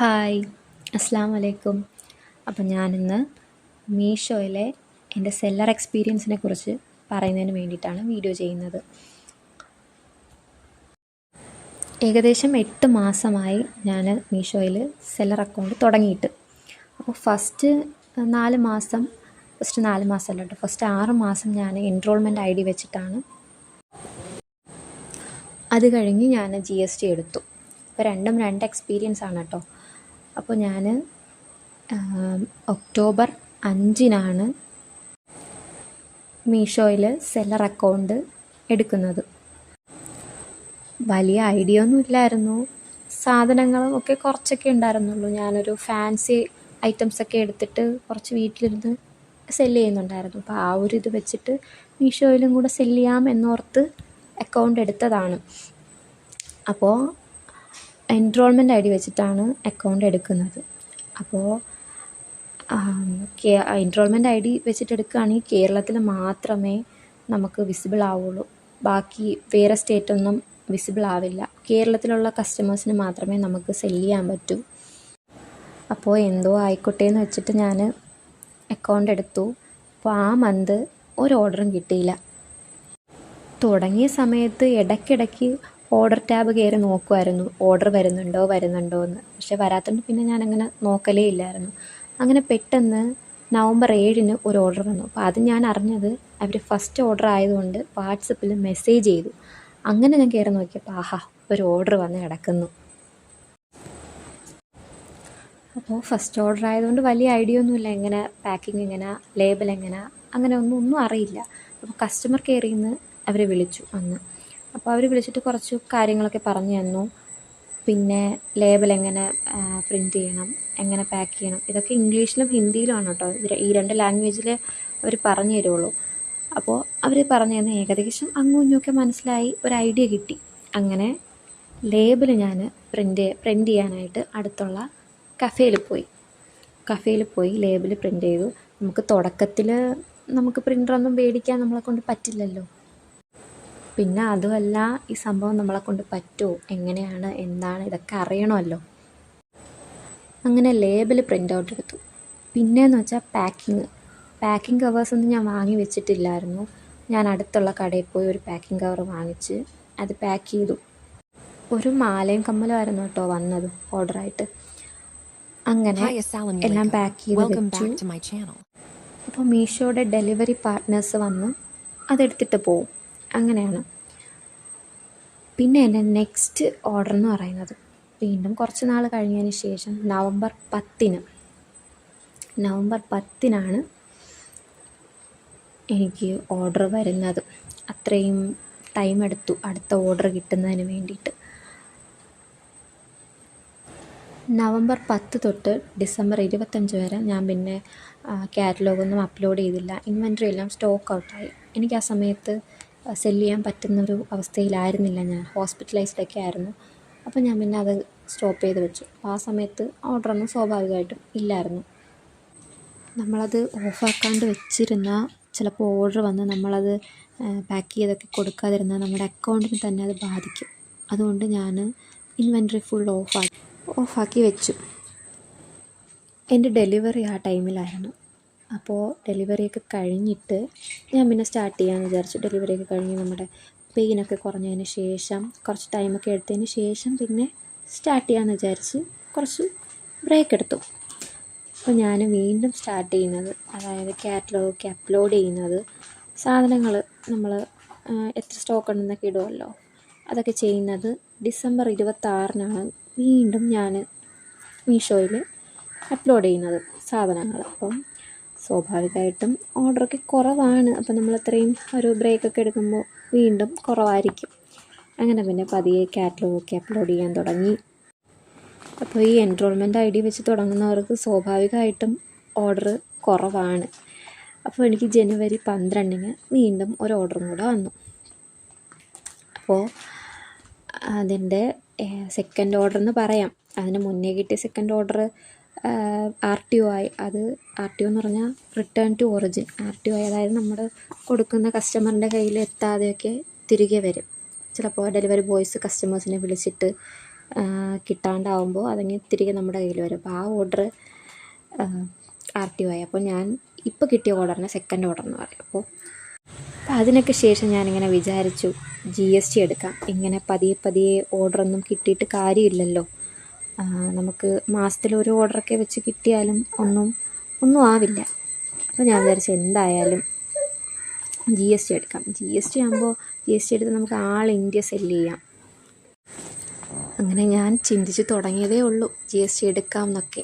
Hi, അസ്സാം വലൈക്കും. അപ്പം ഞാനിന്ന് മീഷോയിലെ എൻ്റെ സെല്ലർ എക്സ്പീരിയൻസിനെ കുറിച്ച് പറയുന്നതിന് വേണ്ടിയിട്ടാണ് വീഡിയോ ചെയ്യുന്നത്. ഏകദേശം 8 മാസമായി ഞാൻ മീഷോയിൽ സെല്ലർ അക്കൗണ്ട് തുടങ്ങിയിട്ട്. അപ്പോൾ ഫസ്റ്റ് 4 മാസം അല്ല കേട്ടോ, ഫസ്റ്റ് 6 മാസം ഞാൻ എൻറോൾമെൻറ്റ് ID വെച്ചിട്ടാണ്. അത് കഴിഞ്ഞ് ഞാൻ GST എടുത്തു. അപ്പോൾ രണ്ടും രണ്ട് എക്സ്പീരിയൻസ് ആണ് കേട്ടോ. അപ്പോൾ ഞാൻ ഒക്ടോബർ 5-നാണ് മീഷോയിൽ സെല്ലർ അക്കൗണ്ട് എടുക്കുന്നത്. വലിയ ഐഡിയ ഒന്നും ഇല്ലായിരുന്നു, സാധനങ്ങളും ഒക്കെ കുറച്ചൊക്കെ ഉണ്ടായിരുന്നുള്ളൂ. ഞാനൊരു ഫാൻസി ഐറ്റംസൊക്കെ എടുത്തിട്ട് കുറച്ച് വീട്ടിലിരുന്ന് സെല്ല് ചെയ്യുന്നുണ്ടായിരുന്നു. അപ്പോൾ ആ ഒരു ഇത് വെച്ചിട്ട് മീഷോയിലും കൂടെ സെല്ല് ചെയ്യാം എന്നോർത്ത് അക്കൗണ്ട് എടുത്തതാണ്. അപ്പോൾ എൻറോൾമെൻറ്റ് ID വെച്ചിട്ടാണ് അക്കൗണ്ട് എടുക്കുന്നത്. അപ്പോൾ എൻറോൾമെൻറ്റ് ID വെച്ചിട്ട് എടുക്കുകയാണെങ്കിൽ കേരളത്തിൽ മാത്രമേ നമുക്ക് വിസിബിൾ ആവുള്ളൂ. ബാക്കി വേറെ സ്റ്റേറ്റൊന്നും വിസിബിൾ ആവില്ല. കേരളത്തിലുള്ള കസ്റ്റമേഴ്സിന് മാത്രമേ നമുക്ക് സെല്ല് ചെയ്യാൻ പറ്റൂ. അപ്പോൾ എന്തോ ആയിക്കോട്ടെ എന്ന് വെച്ചിട്ട് ഞാൻ അക്കൗണ്ട് എടുത്തു. അപ്പോൾ ആ മന്ത് ഒരു ഓർഡറും കിട്ടിയില്ല. തുടങ്ങിയ സമയത്ത് ഇടയ്ക്കിടയ്ക്ക് ഓർഡർ ടാബ് കയറി നോക്കുമായിരുന്നു, ഓർഡർ വരുന്നുണ്ടോ എന്ന്. പക്ഷെ വരാത്തതുകൊണ്ട് പിന്നെ ഞാനങ്ങനെ നോക്കലേ ഇല്ലായിരുന്നു. അങ്ങനെ പെട്ടെന്ന് നവംബർ 7-ന് ഒരു ഓർഡർ വന്നു. അപ്പോൾ അത് ഞാൻ അറിഞ്ഞത് അവർ ഫസ്റ്റ് ഓർഡർ ആയതുകൊണ്ട് വാട്സപ്പിൽ മെസ്സേജ് ചെയ്തു. അങ്ങനെ ഞാൻ കയറി നോക്കിയപ്പോൾ ഒരു ഓർഡർ വന്ന് കിടക്കുന്നു. അപ്പോൾ ഫസ്റ്റ് ഓർഡർ ആയതുകൊണ്ട് വലിയ ഐഡിയ ഒന്നുമില്ല, എങ്ങനെ പാക്കിങ് എങ്ങനെ, ലേബൽ എങ്ങനെ, അങ്ങനെ ഒന്നും അറിയില്ല. അപ്പോൾ കസ്റ്റമർ കെയറിൽ നിന്ന് അവരെ വിളിച്ചു അന്ന്. അപ്പോൾ അവർ വിളിച്ചിട്ട് കുറച്ച് കാര്യങ്ങളൊക്കെ പറഞ്ഞു തന്നു. പിന്നെ ലേബൽ എങ്ങനെ പ്രിൻറ്റ് ചെയ്യണം, എങ്ങനെ പാക്ക് ചെയ്യണം, ഇതൊക്കെ ഇംഗ്ലീഷിലും ഹിന്ദിയിലുമാണ് കേട്ടോ. ഈ 2 ലാംഗ്വേജിൽ അവർ പറഞ്ഞു തരുള്ളൂ. അപ്പോൾ അവർ പറഞ്ഞു തന്നു, ഏകദേശം അങ്ങും ഇങ്ങുമൊക്കെ മനസ്സിലായി, ഒരു ഐഡിയ കിട്ടി. അങ്ങനെ ലേബൽ ഞാൻ പ്രിൻറ്റ് ചെയ്യാനായിട്ട് അടുത്തുള്ള കഫേയിൽ പോയി ലേബൽ പ്രിൻറ്റ് ചെയ്തു. നമുക്ക് തുടക്കത്തിൽ പ്രിൻ്ററൊന്നും മേടിക്കാൻ നമ്മളെ കൊണ്ട് പറ്റില്ലല്ലോ. പിന്നെ അതുമല്ല, ഈ സംഭവം നമ്മളെ കൊണ്ട് പറ്റുമോ, എങ്ങനെയാണ്, എന്താണ്, ഇതൊക്കെ അറിയണമല്ലോ. അങ്ങനെ ലേബൽ പ്രിൻ്റ് ഔട്ട് എടുത്തു. പിന്നെയെന്ന് വെച്ചാൽ പാക്കിങ് കവേഴ്സൊന്നും ഞാൻ വാങ്ങി വെച്ചിട്ടില്ലായിരുന്നു. ഞാൻ അടുത്തുള്ള കടയിൽ പോയി ഒരു പാക്കിംഗ് കവർ വാങ്ങിച്ച് അത് പാക്ക് ചെയ്തു. ഒരു മാലയും കമ്മലുമായിരുന്നു കേട്ടോ വന്നത് ഓർഡറായിട്ട്. അങ്ങനെ എല്ലാം പാക്ക് ചെയ്ത് വെച്ചു. അപ്പോൾ മീഷോയുടെ ഡെലിവറി പാർട്ട്നേഴ്സ് വന്ന് അതെടുത്തിട്ട് പോവും. അങ്ങനെയാണ്. പിന്നെ എൻ്റെ നെക്സ്റ്റ് ഓർഡർ എന്ന് പറയുന്നത് വീണ്ടും കുറച്ച് നാൾ കഴിഞ്ഞതിന് ശേഷം നവംബർ 10-നാണ് എനിക്ക് ഓർഡർ വരുന്നത്. അത്രയും ടൈം എടുത്തു അടുത്ത ഓർഡർ കിട്ടുന്നതിന് വേണ്ടിയിട്ട്. നവംബർ 10 തൊട്ട് ഡിസംബർ 25 വരെ ഞാൻ പിന്നെ കാറ്റലോഗൊന്നും അപ്ലോഡ് ചെയ്തില്ല. ഇൻവെൻട്രി എല്ലാം സ്റ്റോക്ക് ഔട്ടായി. എനിക്ക് ആ സമയത്ത് സെല്ല് ചെയ്യാൻ പറ്റുന്നൊരു അവസ്ഥയിലായിരുന്നില്ല, ഞാൻ ഹോസ്പിറ്റലൈസ്ഡൊക്കെ ആയിരുന്നു. അപ്പോൾ ഞാൻ പിന്നെ അത് സ്റ്റോപ്പ് ചെയ്ത് വെച്ചു. അപ്പോൾ ആ സമയത്ത് ഓർഡറൊന്നും സ്വാഭാവികമായിട്ടും ഇല്ലായിരുന്നു. നമ്മളത് ഓഫാക്കാണ്ട് വെച്ചിരുന്നാൽ ചിലപ്പോൾ ഓർഡർ വന്ന് നമ്മളത് പാക്ക് ചെയ്തൊക്കെ കൊടുക്കാതിരുന്നാൽ നമ്മുടെ അക്കൗണ്ടിന് തന്നെ അത് ബാധിക്കും. അതുകൊണ്ട് ഞാൻ ഇൻവെൻട്രി ഫുൾ ഓഫാക്കി വെച്ചു. എൻ്റെ ഡെലിവറി ആ ടൈമിലായിരുന്നു. അപ്പോൾ ഡെലിവറിയൊക്കെ കഴിഞ്ഞിട്ട് ഞാൻ പിന്നെ സ്റ്റാർട്ട് ചെയ്യാമെന്ന് വിചാരിച്ചു. ഡെലിവറിയൊക്കെ കഴിഞ്ഞ് നമ്മുടെ പെയിനൊക്കെ കുറഞ്ഞതിന് ശേഷം, കുറച്ച് ടൈമൊക്കെ എടുത്തതിന് ശേഷം പിന്നെ സ്റ്റാർട്ട് ചെയ്യാമെന്ന് വിചാരിച്ച് കുറച്ച് ബ്രേക്ക് എടുത്തു. അപ്പോൾ ഞാൻ വീണ്ടും സ്റ്റാർട്ട് ചെയ്യുന്നത്, അതായത് കാറ്റലോഗൊക്കെ അപ്ലോഡ് ചെയ്യുന്നത്, സാധനങ്ങൾ നമ്മൾ എത്ര സ്റ്റോക്ക് ഉണ്ടെന്നൊക്കെ ഇടുമല്ലോ, അതൊക്കെ ചെയ്യുന്നത് ഡിസംബർ 26-നാണ് വീണ്ടും ഞാൻ മീഷോയിൽ അപ്ലോഡ് ചെയ്യുന്നത് സാധനങ്ങൾ. അപ്പം സ്വാഭാവികമായിട്ടും ഓർഡറൊക്കെ കുറവാണ്. അപ്പം നമ്മൾ അത്രയും ഒരു ബ്രേക്കൊക്കെ എടുക്കുമ്പോൾ വീണ്ടും കുറവായിരിക്കും. അങ്ങനെ പിന്നെ പതിയെ കാറ്റലോഗൊക്കെ അപ്ലോഡ് ചെയ്യാൻ തുടങ്ങി. അപ്പോൾ ഈ എൻറോൾമെൻറ്റ് ID വെച്ച് തുടങ്ങുന്നവർക്ക് സ്വാഭാവികമായിട്ടും ഓർഡർ കുറവാണ്. അപ്പോൾ എനിക്ക് ജനുവരി 12-ന് വീണ്ടും ഒരു ഓർഡറും കൂടെ വന്നു. അപ്പോൾ അതിൻ്റെ സെക്കൻഡ് ഓർഡർ എന്ന് പറയാം. അതിന് മുന്നേ കിട്ടിയ സെക്കൻഡ് ഓർഡർ RTO ആയി. അത് RTO എന്ന് പറഞ്ഞാൽ റിട്ടേൺ ടു ഒറിജിൻ. RTO ആയി, അതായത് നമ്മൾ കൊടുക്കുന്ന കസ്റ്റമറിൻ്റെ കയ്യിൽ എത്താതെയൊക്കെ തിരികെ വരും. ചിലപ്പോൾ ഡെലിവറി ബോയ്സ് കസ്റ്റമേഴ്സിനെ വിളിച്ചിട്ട് കിട്ടാണ്ടാവുമ്പോൾ അതങ്ങ് തിരികെ നമ്മുടെ കയ്യിൽ വരും. അപ്പോൾ ആ ഓർഡർ ആയി. അപ്പോൾ ഞാൻ ഇപ്പോൾ കിട്ടിയ ഓർഡറിന് സെക്കൻഡ് ഓർഡർ എന്ന് പറയും. അപ്പോൾ അതിനൊക്കെ ശേഷം ഞാനിങ്ങനെ വിചാരിച്ചു GST എടുക്കാം. ഇങ്ങനെ പതിയെ പതിയെ ഓർഡറൊന്നും കിട്ടിയിട്ട് കാര്യമില്ലല്ലോ. നമുക്ക് മാസത്തിൽ ഒരു ഓർഡറൊക്കെ വെച്ച് കിട്ടിയാലും ഒന്നും ആവില്ല. അപ്പോൾ ഞാൻ വിചാരിച്ചു എന്തായാലും GST എടുക്കാം. GST എടുത്ത് നമുക്ക് ആൾ ഇന്ത്യ സെല്ല് ചെയ്യാം. അങ്ങനെ ഞാൻ ചിന്തിച്ച് തുടങ്ങിയതേ ഉള്ളൂ GST എടുക്കാം എന്നൊക്കെ.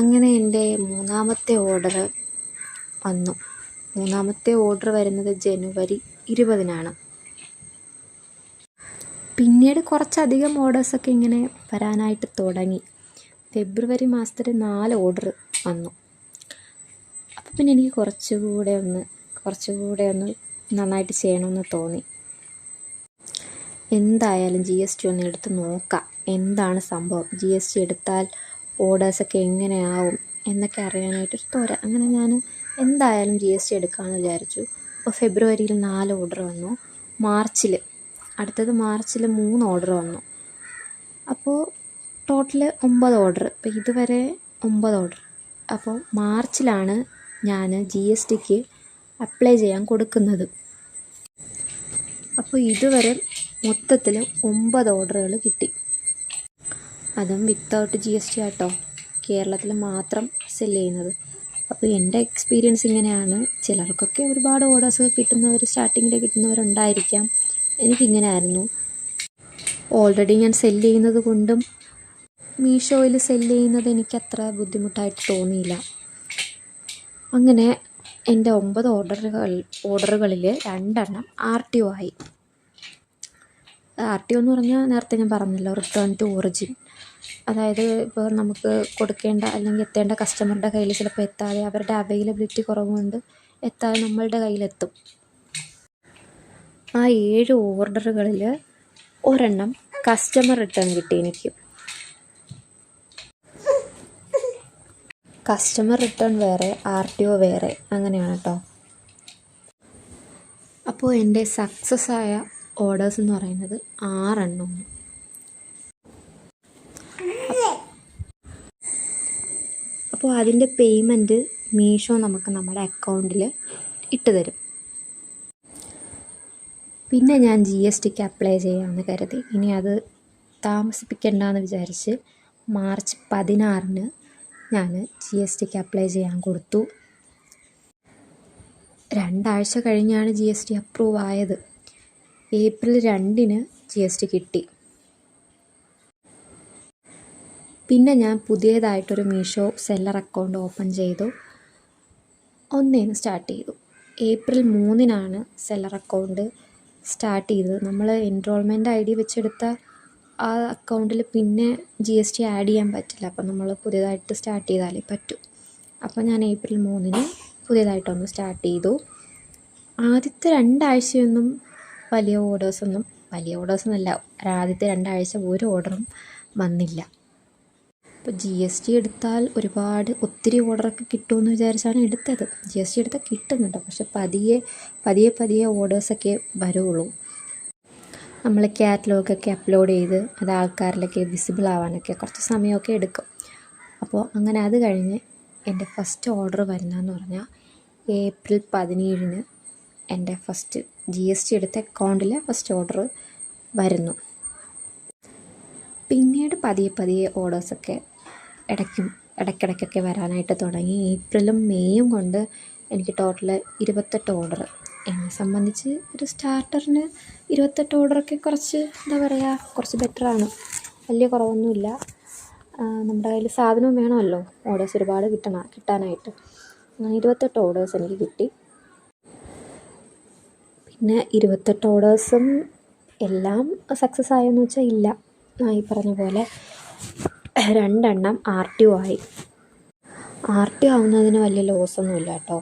അങ്ങനെ എൻ്റെ മൂന്നാമത്തെ ഓർഡർ വന്നു. മൂന്നാമത്തെ ഓർഡർ വരുന്നത് ജനുവരി 20-നാണ്. പിന്നീട് കുറച്ചധികം ഓർഡേഴ്സൊക്കെ ഇങ്ങനെ വരാനായിട്ട് തുടങ്ങി. ഫെബ്രുവരി മാസത്തിൽ 4 ഓർഡർ വന്നു. അപ്പോൾ പിന്നെ എനിക്ക് കുറച്ചുകൂടെ ഒന്ന് നന്നായിട്ട് ചെയ്യണമെന്ന് തോന്നി. എന്തായാലും GST ഒന്ന് എടുത്ത് നോക്കാം, എന്താണ് സംഭവം, GST എടുത്താൽ ഓർഡേഴ്സൊക്കെ എങ്ങനെയാവും എന്നൊക്കെ അറിയാനായിട്ടൊരു ത്വര. അങ്ങനെ ഞാൻ എന്തായാലും GST എടുക്കാമെന്ന് വിചാരിച്ചു. അപ്പോൾ ഫെബ്രുവരിയിൽ 4 ഓർഡർ വന്നു. അടുത്തത് മാർച്ചിൽ 3 ഓർഡർ വന്നു. അപ്പോൾ ടോട്ടൽ 9 ഓർഡർ. ഇപ്പോൾ ഇതുവരെ 9 ഓർഡർ. അപ്പോൾ മാർച്ചിലാണ് ഞാൻ GSTക്ക് അപ്ലൈ ചെയ്യാൻ കൊടുക്കുന്നത്. അപ്പോൾ ഇതുവരെ മൊത്തത്തിൽ 9 ഓർഡറുകൾ കിട്ടി. അതും വിത്തൗട്ട് GST ആട്ടോ, കേരളത്തിൽ മാത്രം സെല് ചെയ്യുന്നത്. അപ്പോൾ എൻ്റെ എക്സ്പീരിയൻസ് ഇങ്ങനെയാണ്. ചിലർക്കൊക്കെ ഒരുപാട് ഓർഡേഴ്സ് സ്റ്റാർട്ടിങ്ങിൽ കിട്ടുന്നവരുണ്ടായിരിക്കാം. എനിക്കിങ്ങനെ ആയിരുന്നു. ഓൾറെഡി ഞാൻ സെല് ചെയ്യുന്നത് കൊണ്ടും മീഷോയിൽ സെല് ചെയ്യുന്നത് എനിക്കത്ര ബുദ്ധിമുട്ടായിട്ട് തോന്നിയില്ല. അങ്ങനെ എൻ്റെ 9 ഓർഡറുകളിൽ 2 RTO ആയി. RTO എന്ന് പറഞ്ഞാൽ നേരത്തെ ഞാൻ പറഞ്ഞല്ലോ, റിട്ടേൺ ടു ഒറിജിൻ. അതായത് ഇപ്പോൾ നമുക്ക് കൊടുക്കേണ്ട അല്ലെങ്കിൽ എത്തേണ്ട കസ്റ്റമറുടെ കയ്യിൽ ചിലപ്പോൾ എത്താതെ, അവരുടെ അവൈലബിലിറ്റി കുറവുകൊണ്ട് എത്താതെ നമ്മളുടെ കയ്യിലെത്തും. ആ 7 ഓർഡറുകളിൽ 1 കസ്റ്റമർ റിട്ടേൺ കിട്ടി എനിക്ക്. കസ്റ്റമർ റിട്ടേൺ വേറെ, RTO വേറെ, അങ്ങനെയാണ് കേട്ടോ. അപ്പോൾ എൻ്റെ സക്സസ് ആയ ഓർഡേഴ്സ് എന്ന് പറയുന്നത് 6 അപ്പോൾ അതിൻ്റെ പേയ്മെൻറ്റ് മീഷോ നമുക്ക് നമ്മുടെ അക്കൗണ്ടിൽ ഇട്ട് തരും. പിന്നെ ഞാൻ GSTക്ക് അപ്ലൈ ചെയ്യാമെന്ന് കരുതി. ഇനി അത് താമസിപ്പിക്കണ്ടെന്ന് വിചാരിച്ച് മാർച്ച് 16-ന് ഞാൻ GSTക്ക് അപ്ലൈ ചെയ്യാൻ കൊടുത്തു. 2 ആഴ്ച കഴിഞ്ഞാണ് GST അപ്രൂവ് ആയത്. ഏപ്രിൽ 2-ന് GST കിട്ടി. പിന്നെ ഞാൻ പുതിയതായിട്ടൊരു മീഷോ സെല്ലർ അക്കൗണ്ട് ഓപ്പൺ ചെയ്തു. 1-ന് സ്റ്റാർട്ട് ചെയ്തു. ഏപ്രിൽ 3-നാണ് സെല്ലർ അക്കൗണ്ട് സ്റ്റാർട്ട് ചെയ്തത്. നമ്മൾ എൻറോൾമെൻറ്റ് ID വെച്ചെടുത്ത ആ അക്കൗണ്ടിൽ പിന്നെ GST ആഡ് ചെയ്യാൻ പറ്റില്ല. അപ്പോൾ നമ്മൾ പുതിയതായിട്ട് സ്റ്റാർട്ട് ചെയ്താലേ പറ്റൂ. അപ്പോൾ ഞാൻ ഏപ്രിൽ 3-ന് പുതിയതായിട്ടൊന്ന് സ്റ്റാർട്ട് ചെയ്തു. ആദ്യത്തെ 2 ആഴ്ചയൊന്നും വലിയ ഓർഡേഴ്സൊന്നുമല്ല. ആദ്യത്തെ 2 ആഴ്ച ഒരു ഓർഡറും വന്നില്ല. ഇപ്പോൾ GST എടുത്താൽ ഒത്തിരി ഓർഡറൊക്കെ കിട്ടുമെന്ന് വിചാരിച്ചാണ് എടുത്തത്. GST എടുത്താൽ കിട്ടുന്നുണ്ട്, പക്ഷെ പതിയെ ഓർഡേഴ്സൊക്കെ വരുള്ളൂ. നമ്മൾ കാറ്റലോഗൊക്കെ അപ്ലോഡ് ചെയ്ത് അത് ആൾക്കാരിലൊക്കെ വിസിബിൾ ആവാനൊക്കെ കുറച്ച് സമയമൊക്കെ എടുക്കും. അപ്പോൾ അങ്ങനെ അത് കഴിഞ്ഞ് എൻ്റെ ഫസ്റ്റ് ഓർഡർ വരുന്നതെന്ന് പറഞ്ഞാൽ ഏപ്രിൽ 17-ന് എൻ്റെ ഫസ്റ്റ് GST എടുത്ത അക്കൗണ്ടിലെ ഫസ്റ്റ് ഓർഡർ വരുന്നു. പിന്നീട് പതിയെ ഓർഡേഴ്സൊക്കെ ഇടയ്ക്കിടയ്ക്കൊക്കെ വരാനായിട്ട് തുടങ്ങി. ഏപ്രിലും മെയ്യും കൊണ്ട് എനിക്ക് ടോട്ടൽ 28 ഓർഡർ. എന്നെ സംബന്ധിച്ച് ഒരു സ്റ്റാർട്ടറിന് 28 ഓർഡറൊക്കെ കുറച്ച് ബെറ്ററാണ്. വലിയ കുറവൊന്നുമില്ല. നമ്മുടെ കയ്യിൽ സാധനവും വേണമല്ലോ, ഓർഡേഴ്സ് ഒരുപാട് കിട്ടാനായിട്ട്. 28 ഓർഡേഴ്സ് എനിക്ക് കിട്ടി. പിന്നെ 28 ഓർഡേഴ്സും എല്ലാം സക്സസ് ആയെന്ന് വെച്ചാൽ ഇല്ല. ഈ പറഞ്ഞ പോലെ 2 RTO ആയി. RTO ആവുന്നതിന് വലിയ ലോസൊന്നുമില്ല കേട്ടോ.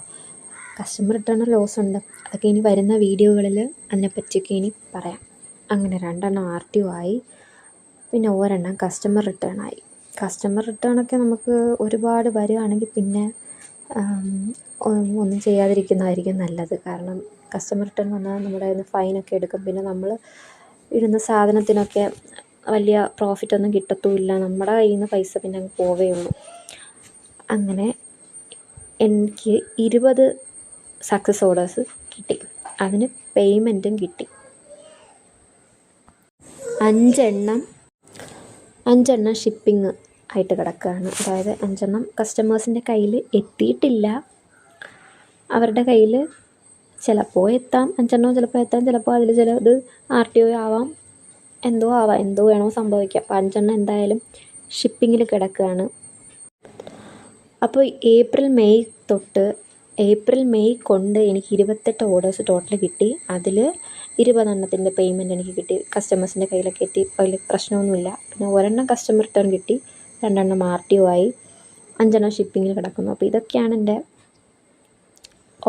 കസ്റ്റമർ റിട്ടേൺ ലോസ് ഉണ്ട്. അതൊക്കെ ഇനി വരുന്ന വീഡിയോകളിൽ അതിനെപ്പറ്റിയൊക്കെ ഇനി പറയാം. അങ്ങനെ 2 RTO ആയി. പിന്നെ 1 കസ്റ്റമർ റിട്ടേൺ ആയി. കസ്റ്റമർ റിട്ടേണൊക്കെ നമുക്ക് ഒരുപാട് വരികയാണെങ്കിൽ പിന്നെ ഒന്നും ചെയ്യാതിരിക്കുന്നതായിരിക്കും നല്ലത്. കാരണം കസ്റ്റമർ റിട്ടേൺ വന്നാൽ നമ്മുടെ കയ്യിൽ നിന്ന് ഫൈനൊക്കെ എടുക്കും. പിന്നെ നമ്മൾ ഇടുന്ന സാധനത്തിനൊക്കെ വലിയ പ്രോഫിറ്റൊന്നും കിട്ടത്തുമില്ല. നമ്മുടെ കയ്യിൽ നിന്ന് പൈസ പിന്നെ അങ്ങ് പോവേ ഉള്ളൂ. അങ്ങനെ എനിക്ക് 20 സക്സസ് ഓർഡേഴ്സ് കിട്ടി. അതിന് പേയ്മെൻറ്റും കിട്ടി. 5 ഷിപ്പിംഗ് ആയിട്ട് കിടക്കുകയാണ്. അതായത് 5 കസ്റ്റമേഴ്സിൻ്റെ കയ്യിൽ എത്തിയിട്ടില്ല. അവരുടെ കയ്യിൽ ചിലപ്പോൾ എത്താം, 5 ചിലപ്പോൾ എത്താം, ചിലപ്പോൾ അതിൽ ചിലത് RTO ആവാം, എന്തോ വേണോ സംഭവിക്കാം. അപ്പോൾ 5 എന്തായാലും ഷിപ്പിങ്ങിൽ കിടക്കുകയാണ്. അപ്പോൾ ഏപ്രിൽ മെയ് കൊണ്ട് എനിക്ക് 28 ഓർഡേഴ്സ് ടോട്ടൽ കിട്ടി. അതിൽ 20 പേയ്മെൻറ്റ് എനിക്ക് കിട്ടി. കസ്റ്റമേഴ്സിൻ്റെ കയ്യിലൊക്കെ എത്തി, അതിൽ പ്രശ്നമൊന്നുമില്ല. പിന്നെ 1 കസ്റ്റമർ റിട്ടേൺ കിട്ടി, 2 RTO ആയി, 5 ഷിപ്പിങ്ങിൽ കിടക്കുന്നു. അപ്പോൾ ഇതൊക്കെയാണ് എൻ്റെ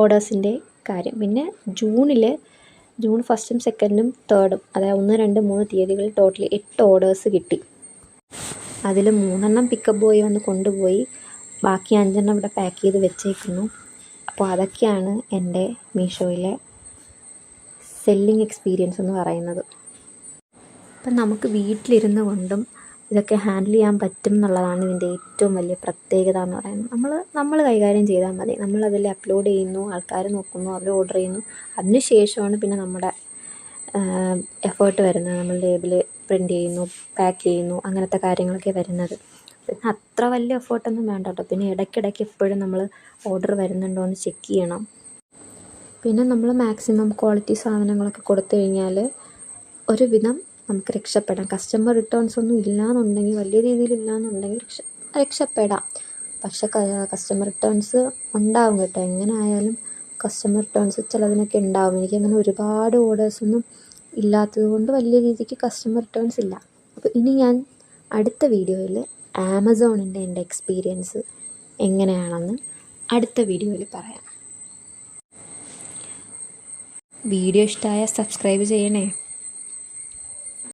ഓർഡേഴ്സിൻ്റെ കാര്യം. പിന്നെ ജൂൺ 1st, 2nd, 3rd, അതായത് 1, 2, 3 തീയതികളിൽ ടോട്ടൽ 8 ഓർഡേഴ്സ് കിട്ടി. അതിൽ 3 പിക്കപ്പ് ബോയ് വന്ന് കൊണ്ടുപോയി, ബാക്കി 5 ഇവിടെ പാക്ക് ചെയ്ത് വെച്ചേക്കുന്നു. അപ്പോൾ അതൊക്കെയാണ് എൻ്റെ മീഷോയിലെ സെല്ലിംഗ് എക്സ്പീരിയൻസ് എന്ന് പറയുന്നത്. അപ്പം നമുക്ക് വീട്ടിലിരുന്ന് കൊണ്ടും ഇതൊക്കെ ഹാൻഡിൽ ചെയ്യാൻ പറ്റും എന്നുള്ളതാണ് ഇതിൻ്റെ ഏറ്റവും വലിയ പ്രത്യേകത എന്ന് പറയുന്നത്. നമ്മൾ കൈകാര്യം ചെയ്താൽ മതി. നമ്മളതിൽ അപ്ലോഡ് ചെയ്യുന്നു, ആൾക്കാർ നോക്കുന്നു, അവർ ഓർഡർ ചെയ്യുന്നു. അതിന് ശേഷമാണ് പിന്നെ നമ്മുടെ എഫേർട്ട് വരുന്നത്. നമ്മൾ ലേബിൾ പ്രിൻ്റ് ചെയ്യുന്നു, പാക്ക് ചെയ്യുന്നു, അങ്ങനത്തെ കാര്യങ്ങളൊക്കെ വരുന്നത്. പിന്നെ അത്ര വലിയ എഫേർട്ടൊന്നും വേണ്ട കേട്ടോ. പിന്നെ ഇടയ്ക്കിടയ്ക്ക് എപ്പോഴും നമ്മൾ ഓർഡർ വരുന്നുണ്ടോ എന്ന് ചെക്ക് ചെയ്യണം. പിന്നെ നമ്മൾ മാക്സിമം ക്വാളിറ്റി സാധനങ്ങളൊക്കെ കൊടുത്തു കഴിഞ്ഞാൽ ഒരുവിധം നമുക്ക് രക്ഷപ്പെടാം. കസ്റ്റമർ റിട്ടേൺസ് ഒന്നും ഇല്ലയെന്നുണ്ടെങ്കിൽ, വലിയ രീതിയിലില്ലയെന്നുണ്ടെങ്കിൽ രക്ഷപ്പെടാം. പക്ഷെ കസ്റ്റമർ റിട്ടേൺസ് ഉണ്ടാവും കേട്ടോ. എങ്ങനെ ആയാലും കസ്റ്റമർ റിട്ടേൺസ് ചിലതിനൊക്കെ ഉണ്ടാവും. എനിക്കങ്ങനെ ഒരുപാട് ഓർഡേഴ്സൊന്നും ഇല്ലാത്തത് കൊണ്ട് വലിയ രീതിക്ക് കസ്റ്റമർ റിട്ടേൺസ് ഇല്ല. അപ്പോൾ ഇനി ഞാൻ അടുത്ത വീഡിയോയിൽ ആമസോണിൻ്റെ എൻ്റെ എക്സ്പീരിയൻസ് എങ്ങനെയാണെന്ന് അടുത്ത വീഡിയോയിൽ പറയാം. വീഡിയോ ഇഷ്ടമായാൽ സബ്സ്ക്രൈബ് ചെയ്യണേ.